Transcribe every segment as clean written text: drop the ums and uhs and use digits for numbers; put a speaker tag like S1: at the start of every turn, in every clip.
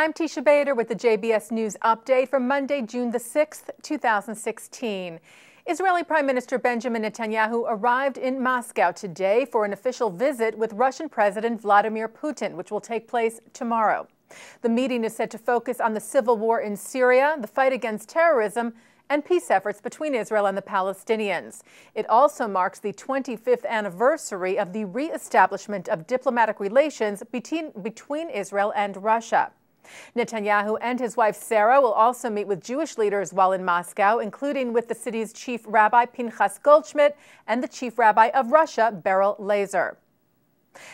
S1: I'm Teisha Bader with the JBS News Update for Monday, June the 6th, 2016. Israeli Prime Minister Benjamin Netanyahu arrived in Moscow today for an official visit with Russian President Vladimir Putin, which will take place tomorrow. The meeting is set to focus on the civil war in Syria, the fight against terrorism, and peace efforts between Israel and the Palestinians. It also marks the 25th anniversary of the re-establishment of diplomatic relations between Israel and Russia. Netanyahu and his wife Sarah will also meet with Jewish leaders while in Moscow, including with the city's chief rabbi Pinchas Goldschmidt and the chief rabbi of Russia, Beryl Lazer.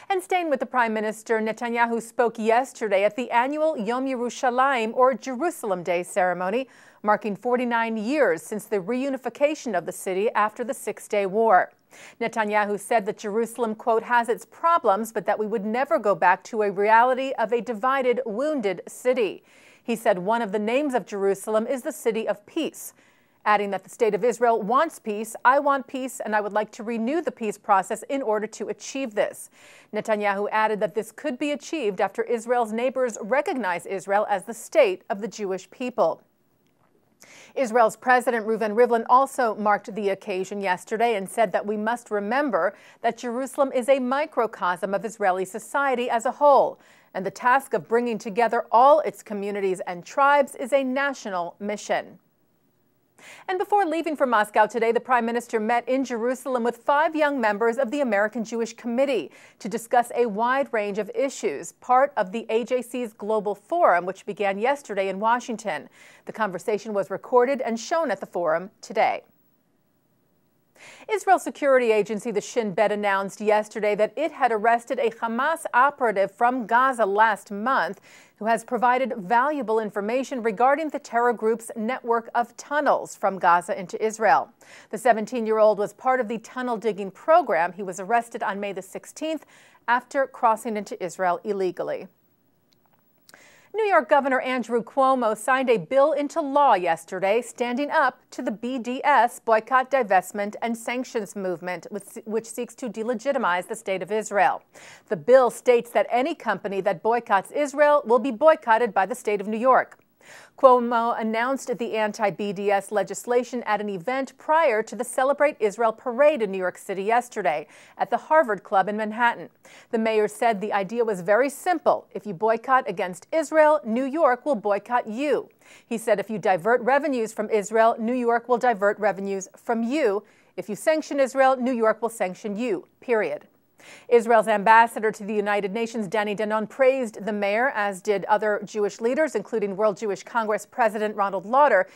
S1: And staying with the Prime Minister, Netanyahu spoke yesterday at the annual Yom Yerushalayim, or Jerusalem Day ceremony, marking 49 years since the reunification of the city after the Six-Day War. Netanyahu said that Jerusalem, quote, has its problems, but that we would never go back to a reality of a divided, wounded city. He said one of the names of Jerusalem is the city of peace, adding that the state of Israel wants peace, I want peace, and I would like to renew the peace process in order to achieve this. Netanyahu added that this could be achieved after Israel's neighbors recognize Israel as the state of the Jewish people. Israel's President Reuven Rivlin also marked the occasion yesterday and said that we must remember that Jerusalem is a microcosm of Israeli society as a whole, and the task of bringing together all its communities and tribes is a national mission. And before leaving for Moscow today, the Prime Minister met in Jerusalem with 5 young members of the American Jewish Committee to discuss a wide range of issues, part of the AJC's Global Forum, which began yesterday in Washington. The conversation was recorded and shown at the forum today. Israel's security agency, the Shin Bet, announced yesterday that it had arrested a Hamas operative from Gaza last month who has provided valuable information regarding the terror group's network of tunnels from Gaza into Israel. The 17-year-old was part of the tunnel digging program. He was arrested on May the 16th after crossing into Israel illegally. New York Governor Andrew Cuomo signed a bill into law yesterday standing up to the BDS, Boycott, Divestment, and Sanctions movement, which seeks to delegitimize the state of Israel. The bill states that any company that boycotts Israel will be boycotted by the state of New York. Cuomo announced the anti-BDS legislation at an event prior to the Celebrate Israel parade in New York City yesterday at the Harvard Club in Manhattan. The mayor said the idea was very simple. If you boycott against Israel, New York will boycott you. He said if you divert revenues from Israel, New York will divert revenues from you. If you sanction Israel, New York will sanction you, period. Israel's ambassador to the United Nations, Danny Danon, praised the mayor, as did other Jewish leaders, including World Jewish Congress President Ronald Lauder,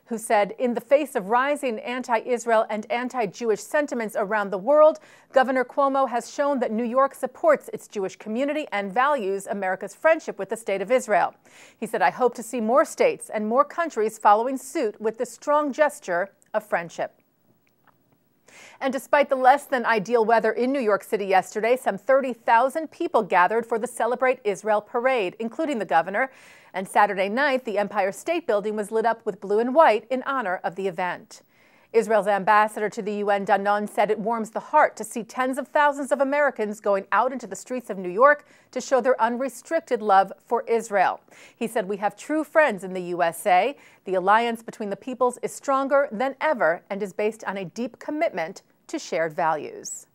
S1: who said, in the face of rising anti-Israel and anti-Jewish sentiments around the world, Governor Cuomo has shown that New York supports its Jewish community and values America's friendship with the state of Israel. He said, I hope to see more states and more countries following suit with this strong gesture of friendship. And despite the less than ideal weather in New York City yesterday, some 30,000 people gathered for the Celebrate Israel parade, including the governor. And Saturday night, the Empire State Building was lit up with blue and white in honor of the event. Israel's ambassador to the UN, Danon, said it warms the heart to see tens of thousands of Americans going out into the streets of New York to show their unrestricted love for Israel. He said, we have true friends in the USA. The alliance between the peoples is stronger than ever and is based on a deep commitment to shared values.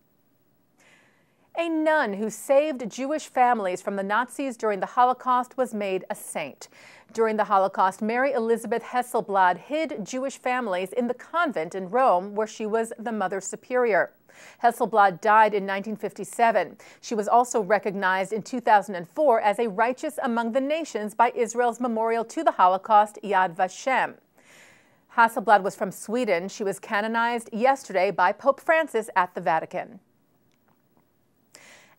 S1: A nun who saved Jewish families from the Nazis during the Holocaust was made a saint. During the Holocaust, Mary Elizabeth Hetzel hid Jewish families in the convent in Rome, where she was the Mother Superior. Hetzel died in 1957. She was also recognized in 2004 as a righteous among the nations by Israel's memorial to the Holocaust, Yad Vashem. Hasselblad was from Sweden. She was canonized yesterday by Pope Francis at the Vatican.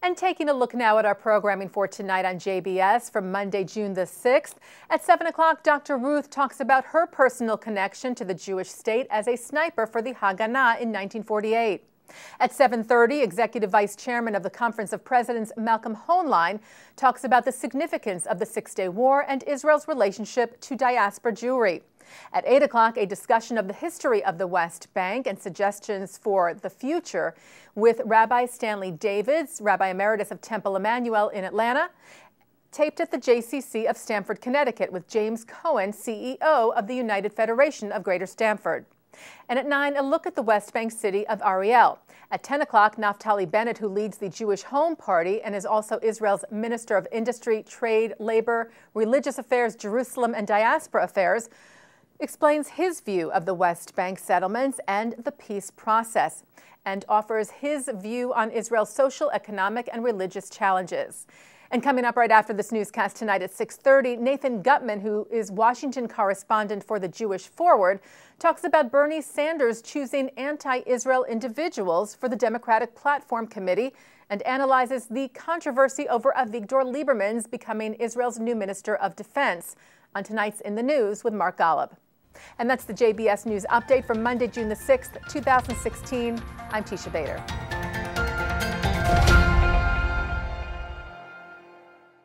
S1: And taking a look now at our programming for tonight on JBS for Monday, June the 6th. At 7 o'clock, Dr. Ruth talks about her personal connection to the Jewish state as a sniper for the Haganah in 1948. At 7:30, Executive Vice Chairman of the Conference of Presidents, Malcolm Hoenlein, talks about the significance of the Six-Day War and Israel's relationship to diaspora Jewry. At 8 o'clock, a discussion of the history of the West Bank and suggestions for the future with Rabbi Stanley Davids, Rabbi Emeritus of Temple Emmanuel in Atlanta. taped at the JCC of Stamford, Connecticut, with James Cohen, CEO of the United Federation of Greater Stamford. And at 9, a look at the West Bank city of Ariel. At 10 o'clock, Naftali Bennett, who leads the Jewish Home Party and is also Israel's Minister of Industry, Trade, Labor, Religious Affairs, Jerusalem, and Diaspora Affairs, explains his view of the West Bank settlements and the peace process, and offers his view on Israel's social, economic, and religious challenges. And coming up right after this newscast tonight at 6:30, Nathan Gutman, who is Washington correspondent for the Jewish Forward, talks about Bernie Sanders choosing anti-Israel individuals for the Democratic Platform Committee and analyzes the controversy over Avigdor Lieberman's becoming Israel's new Minister of Defense on tonight's In the News with Mark Golub. And that's the JBS News Update for Monday, June the 6th, 2016. I'm Teisha Bader.